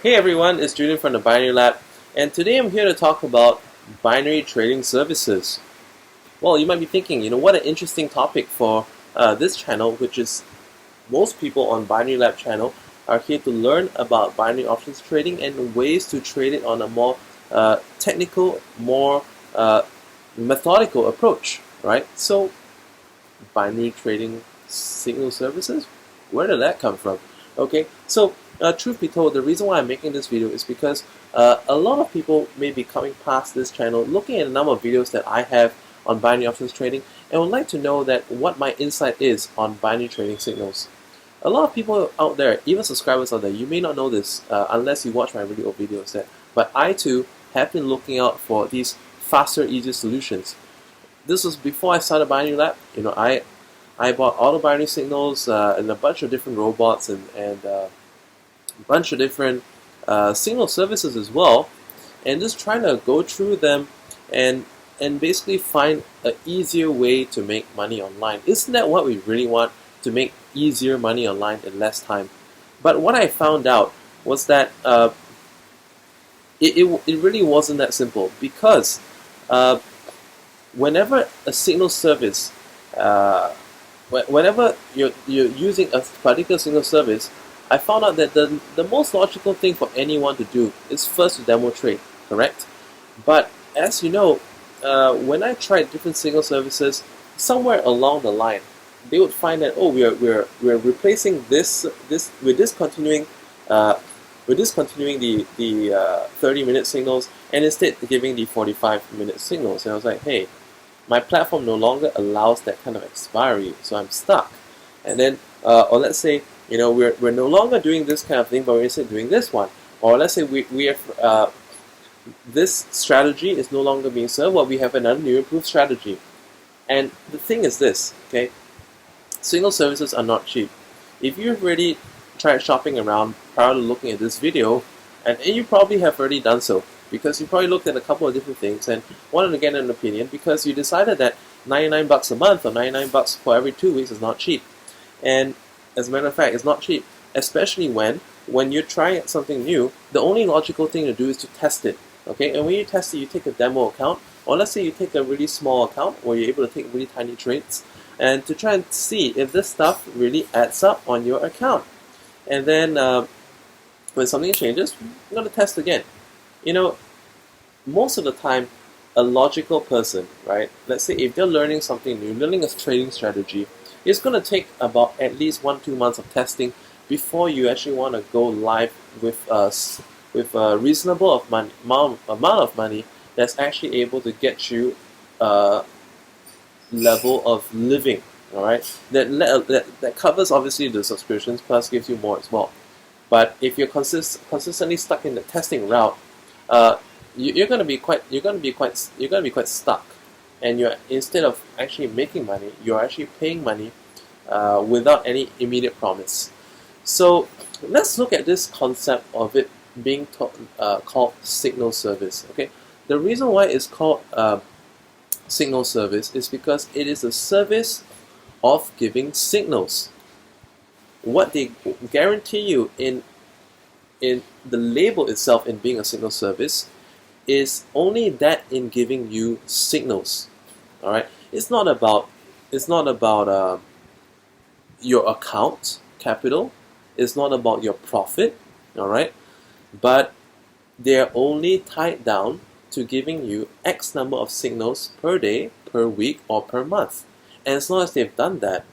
Hey everyone, it's Julian from the Binary Lab, and today I'm here to talk about binary trading services. Well, you might be thinking, what an interesting topic for this channel, which is most people on Binary Lab channel are here to learn about binary options trading and ways to trade it on a more technical, more methodical approach, right? So, binary trading signal services, where did that come from? Okay, so truth be told, the reason why I'm making this video is because a lot of people may be coming past this channel, looking at a number of videos that I have on binary options trading, and would like to know that what my insight is on binary trading signals. A lot of people out there, even subscribers out there, you may not know this unless you watch my really old videos there, but I too have been looking out for these faster, easier solutions. This was before I started Binary Lab. I bought all the binary signals and a bunch of different robots and a bunch of different signal services as well, and just trying to go through them and basically find an easier way to make money online. Isn't that what we really want? To make easier money online in less time. But what I found out was that it really wasn't that simple, because whenever a signal service, whenever you're using a particular signal service, I found out that the most logical thing for anyone to do is first to demo trade, correct? But as you know, when I tried different signal services, somewhere along the line, they would find that, oh, we're replacing this we're discontinuing the 30-minute signals and instead giving the 45-minute signals. And I was like, hey, my platform no longer allows that kind of expiry, so I'm stuck. And then, or let's say, we're no longer doing this kind of thing, but we're instead doing this one. Or let's say we have this strategy is no longer being served, well, we have another new improved strategy. And the thing is this, okay? Signal services are not cheap. If you've already tried shopping around prior to looking at this video, and you probably have already done so, because you probably looked at a couple of different things and wanted to get an opinion because you decided that 99 bucks a month or 99 bucks for every 2 weeks is not cheap. And as a matter of fact, it's not cheap, especially when you're trying something new. The only logical thing to do is to test it. Okay, and when you test it, you take a demo account, or let's say you take a really small account where you're able to take really tiny trades, and to try and see if this stuff really adds up on your account. And then when something changes, you're going to test again. Most of the time, a logical person, right? Let's say if they're learning something new, learning a trading strategy, it's going to take about at least 1-2 months of testing before you actually want to go live with us with a reasonable amount of money that's actually able to get you a level of living. All right, that covers obviously the subscriptions plus gives you more as well. But if you're consistently stuck in the testing route, you're going to be quite stuck, and you're, instead of actually making money, you're actually paying money without any immediate promise. So let's look at this concept of it being called signal service. Okay, the reason why it's called signal service is because it is a service of giving signals. What they guarantee you in the label itself, in being a signal service, is only that in giving you signals. All right, it's not about your account capital. It's not about your profit. All right, but they're only tied down to giving you X number of signals per day, per week, or per month. And as long as they've done that,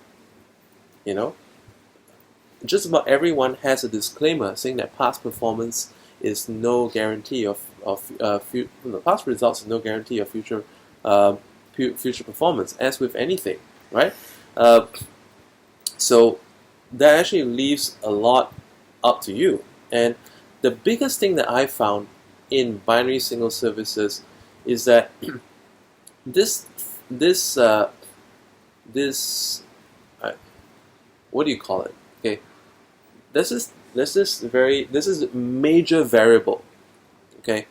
just about everyone has a disclaimer saying that past performance is no guarantee of past results is no guarantee of future performance, as with anything, right? So that actually leaves a lot up to you. And the biggest thing that I found in binary signal services is that this what do you call it? Okay, this is major variable. Okay,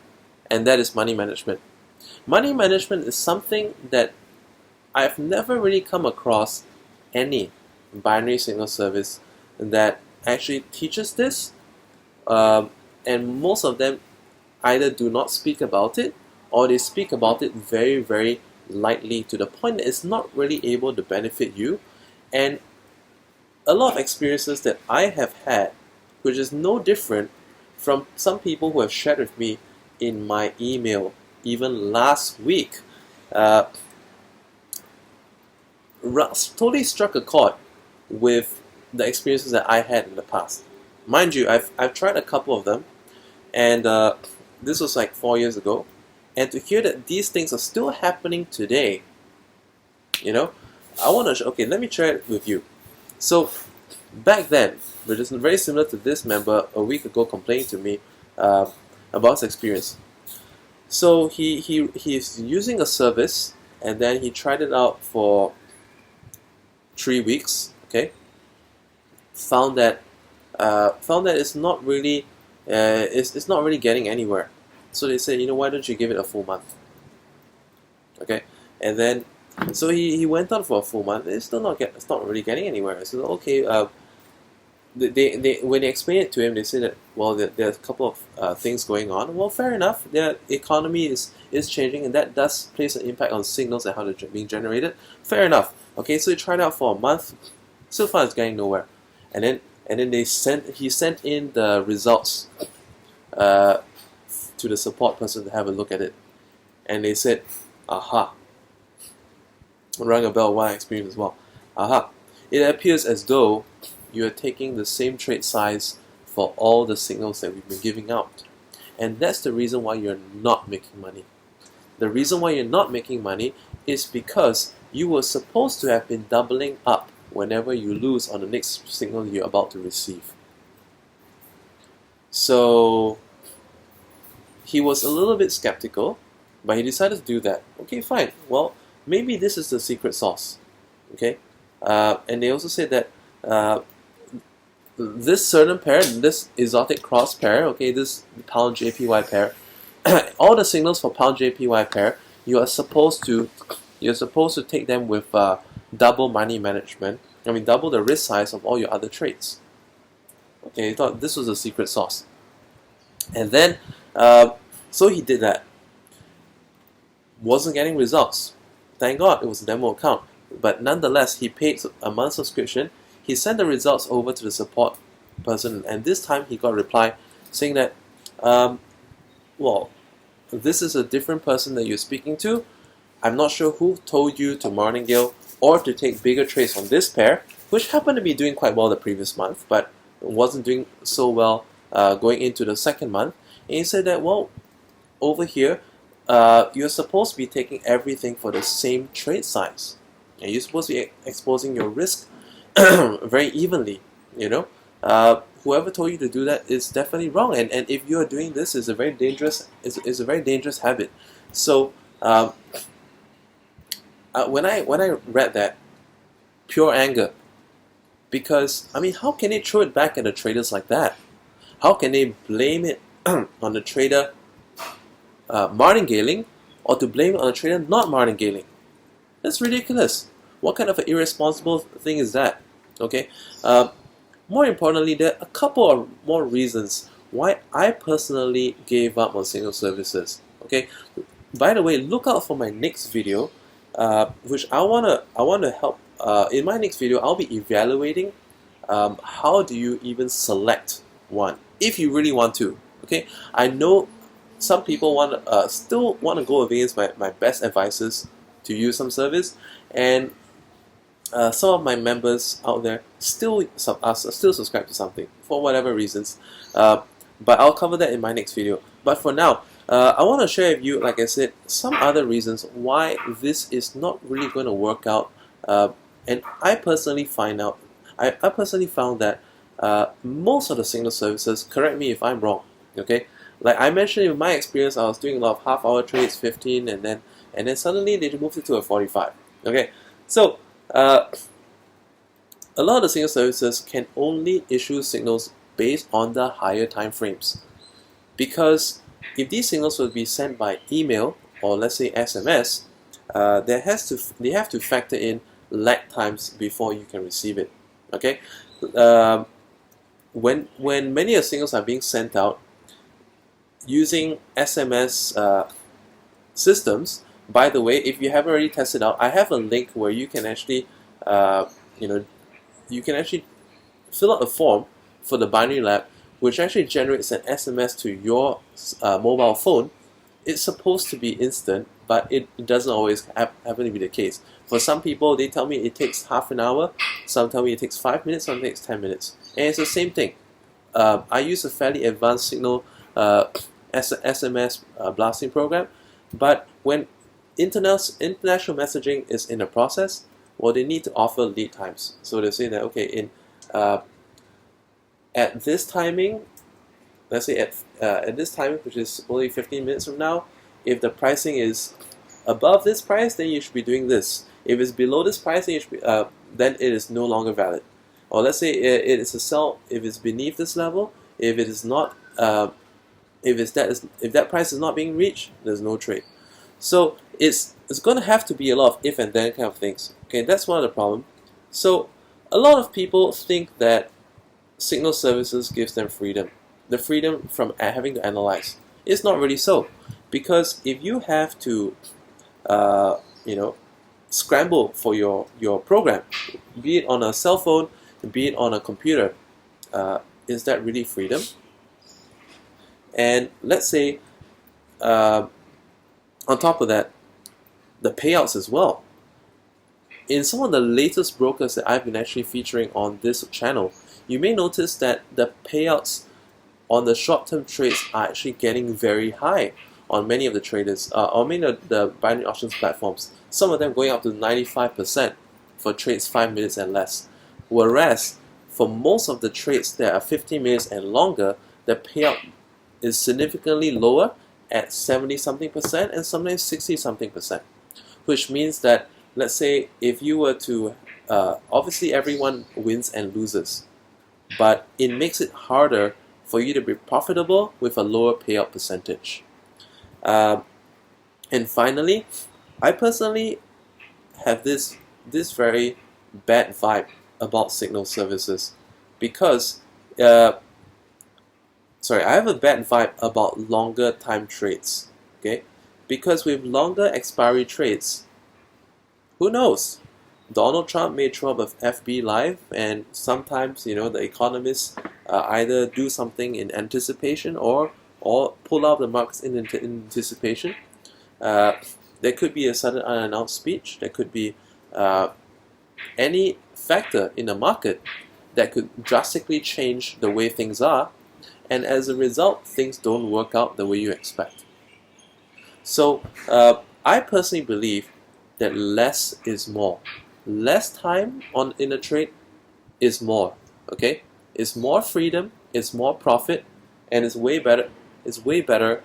and that is money management. Money management is something that I've never really come across any binary signal service that actually teaches this and most of them either do not speak about it, or they speak about it very, very lightly, to the point that it's not really able to benefit you. And a lot of experiences that I have had, which is no different from some people who have shared with me in my email, even last week, totally struck a chord with the experiences that I had in the past. Mind you, I've tried a couple of them, and this was like 4 years ago, and to hear that these things are still happening today, I want to okay, let me share it with you. So back then, which is very similar to this member a week ago complaining to me about his experience. So he's using a service, and then he tried it out for 3 weeks. Okay, found that it's not really it's not really getting anywhere. So they said, why don't you give it a full month? Okay, and then so he went on for a full month. It's not really getting anywhere. So okay, they when they explained it to him, they said that there's a couple of things going on. Well, fair enough. The economy is changing, and that does place an impact on signals and how they're being generated. Fair enough. Okay, so he tried out for a month. So far, it's getting nowhere. And then he sent in the results to the support person to have a look at it, and they said, "Aha." Rang a bell. What I experienced as well. Aha! It appears as though you are taking the same trade size for all the signals that we've been giving out, and that's the reason why you're not making money. The reason why you're not making money is because you were supposed to have been doubling up whenever you lose on the next signal you're about to receive. So he was a little bit skeptical, but he decided to do that. Okay, fine. Well, maybe this is the secret sauce. Okay, and they also said that this certain pair, this exotic cross pair, okay, this pound JPY pair, all the signals for pound JPY pair, you're supposed to take them with double money management. I mean, double the risk size of all your other trades. Okay, he thought this was a secret sauce, and then so he did that. Wasn't getting results. Thank God it was a demo account, but nonetheless, he paid a month subscription. He sent the results over to the support person, and this time he got a reply saying that, well, this is a different person that you're speaking to. I'm not sure who told you to martingale or to take bigger trades on this pair, which happened to be doing quite well the previous month, but wasn't doing so well going into the second month. And he said that, well, over here, you're supposed to be taking everything for the same trade size, and you're supposed to be exposing your risk very evenly. Whoever told you to do that is definitely wrong, and if you're doing this, it's a very dangerous habit. So when I read that, pure anger, because I mean, how can they throw it back at the traders like that? How can they blame it on the trader martingaling, or to blame it on the trader not martingaling? That's ridiculous. What kind of an irresponsible thing is that? Okay. More importantly, there are a couple of more reasons why I personally gave up on signal services. Okay. By the way, look out for my next video, which I wanna help. In my next video, I'll be evaluating how do you even select one if you really want to. Okay. I know some people still want to go against my best advices to use some service, and some of my members out there still subscribe to something for whatever reasons. But I'll cover that in my next video. But for now, I want to share with you, like I said, some other reasons why this is not really going to work out. And I personally found that most of the signal services, correct me if I'm wrong, okay? Like I mentioned, in my experience, I was doing a lot of half-hour trades, 15, and then suddenly they moved it to a 45. Okay, so a lot of the signal services can only issue signals based on the higher time frames, because if these signals will be sent by email or let's say SMS, they have to factor in lag times before you can receive it. Okay, when many of the signals are being sent out, using SMS systems. By the way, if you haven't already tested out, I have a link where you can actually, you know, you can actually fill out a form for the binary lab, which actually generates an SMS to your mobile phone. It's supposed to be instant, but it doesn't always happen to be the case. For some people, they tell me it takes half an hour, some tell me it takes 5 minutes, some takes 10 minutes. And it's the same thing. I use a fairly advanced signal SMS blasting program, but when international messaging is in the process, well, they need to offer lead times. So they say that, okay, at this timing, let's say at this timing, which is only 15 minutes from now, if the pricing is above this price, then you should be doing this. If it's below this price, then, then it is no longer valid. Or let's say it is a sell if it's beneath this level. If it is not, if that price is not being reached, there's no trade. So it's going to have to be a lot of if and then kind of things. Okay, that's one of the problems. So a lot of people think that signal services gives them freedom, the freedom from having to analyze. It's not really so, because if you have to, scramble for your program, be it on a cell phone, be it on a computer, is that really freedom? And let's say, on top of that, the payouts as well. In some of the latest brokers that I've been actually featuring on this channel, you may notice that the payouts on the short-term trades are actually getting very high on many of the traders, or many of the binary options platforms. Some of them going up to 95% for trades 5 minutes and less. Whereas for most of the trades that are 15 minutes and longer, the payout is significantly lower at 70-something% and sometimes 60-something%. Which means that, let's say, if you were to, obviously everyone wins and loses, but it makes it harder for you to be profitable with a lower payout percentage. And finally, I personally have this very bad vibe about signal services because, I have a bad vibe about longer time trades, okay? Because with longer expiry trades, who knows? Donald Trump may throw up a FB Live, and sometimes, the economists either do something in anticipation or pull out the markets in anticipation. There could be a sudden unannounced speech. There could be any factor in the market that could drastically change the way things are, and as a result, things don't work out the way you expect. So I personally believe that less is more. Less time in a trade is more. Okay, it's more freedom, it's more profit, and it's way better. It's way better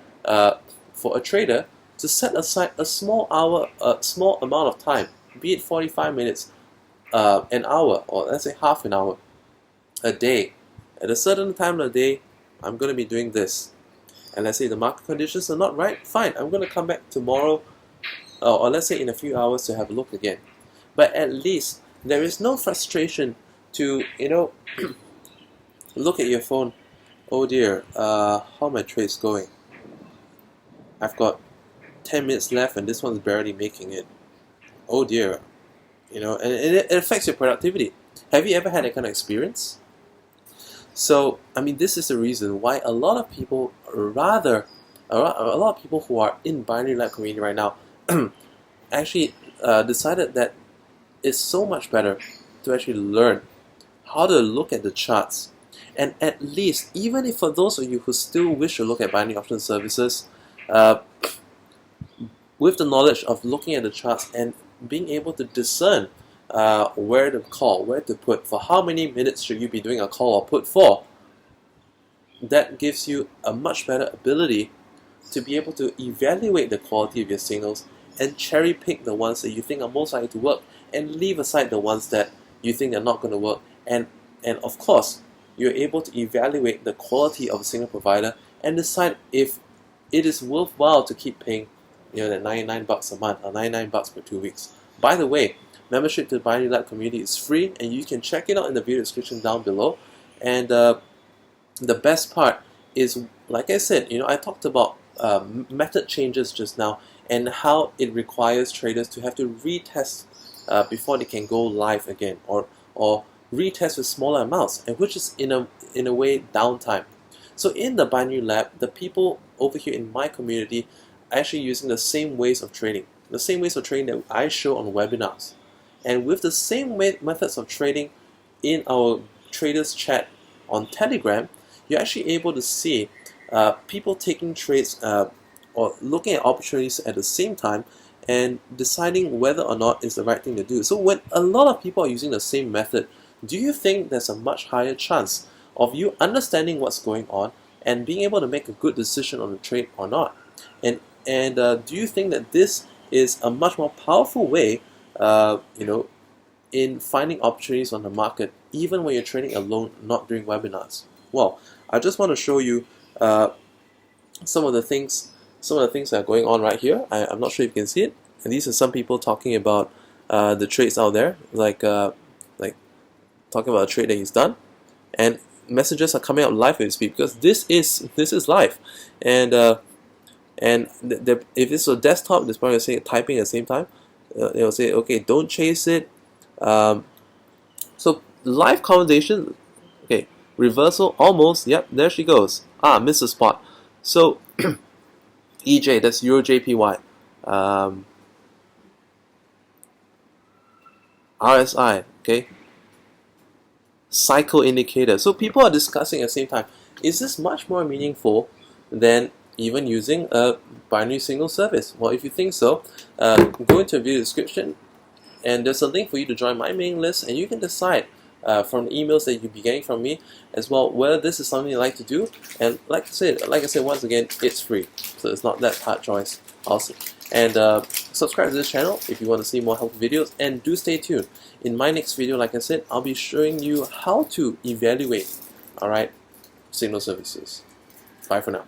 for a trader to set aside a small amount of time, be it 45 minutes, an hour, or let's say half an hour a day. At a certain time of the day, I'm going to be doing this. And let's say the market conditions are not right, fine, I'm going to come back tomorrow, or let's say in a few hours to have a look again. But at least there is no frustration to, look at your phone. Oh dear, how are my trades going? I've got 10 minutes left and this one's barely making it. Oh dear. And it affects your productivity. Have you ever had that kind of experience? So, this is the reason why a lot of people who are in binary lab community right now actually decided that it's so much better to actually learn how to look at the charts. And at least, even if for those of you who still wish to look at binary option services, with the knowledge of looking at the charts and being able to discern where to call, where to put, for how many minutes should you be doing a call or put for, that gives you a much better ability to be able to evaluate the quality of your signals and cherry pick the ones that you think are most likely to work and leave aside the ones that you think are not going to work. And of course, you're able to evaluate the quality of a signal provider and decide if it is worthwhile to keep paying that $99 a month or $99 for 2 weeks. By the way, membership to the Binary Lab community is free, and you can check it out in the video description down below. And the best part is, like I said, I talked about method changes just now, and how it requires traders to have to retest before they can go live again, or retest with smaller amounts, and which is in a way downtime. So in the binary lab, the people over here in my community are actually using the same ways of trading, that I show on webinars, and with the same methods of trading in our traders chat on Telegram, you're actually able to see people taking trades or looking at opportunities at the same time and deciding whether or not it's the right thing to do. So when a lot of people are using the same method, do you think there's a much higher chance of you understanding what's going on and being able to make a good decision on the trade or not? And do you think that this is a much more powerful way, in finding opportunities on the market, even when you're trading alone, not doing webinars? Well, I just want to show you some of the things that are going on right here. I'm not sure if you can see it. And these are some people talking about the trades out there, like talking about a trade that he's done, and messages are coming out live as we speak, because this is live. And if it's a desktop, this probably say typing at the same time. They'll say, okay, don't chase it. So live conversation. Okay, reversal almost. Yep, there she goes. Missed the spot. So EJ, that's Euro JPY. RSI. Okay. Cycle indicator. So people are discussing at the same time. Is this much more meaningful than even using a binary signal service? Well, if you think so, go into the video description, and there's a link for you to join my mailing list, and you can decide from the emails that you'll be getting from me as well whether this is something you like to do. And like I said once again, it's free, so it's not that hard choice. Awesome. And subscribe to this channel if you want to see more helpful videos, and do stay tuned. In my next video, like I said, I'll be showing you how to evaluate, alright, signal services. Bye for now.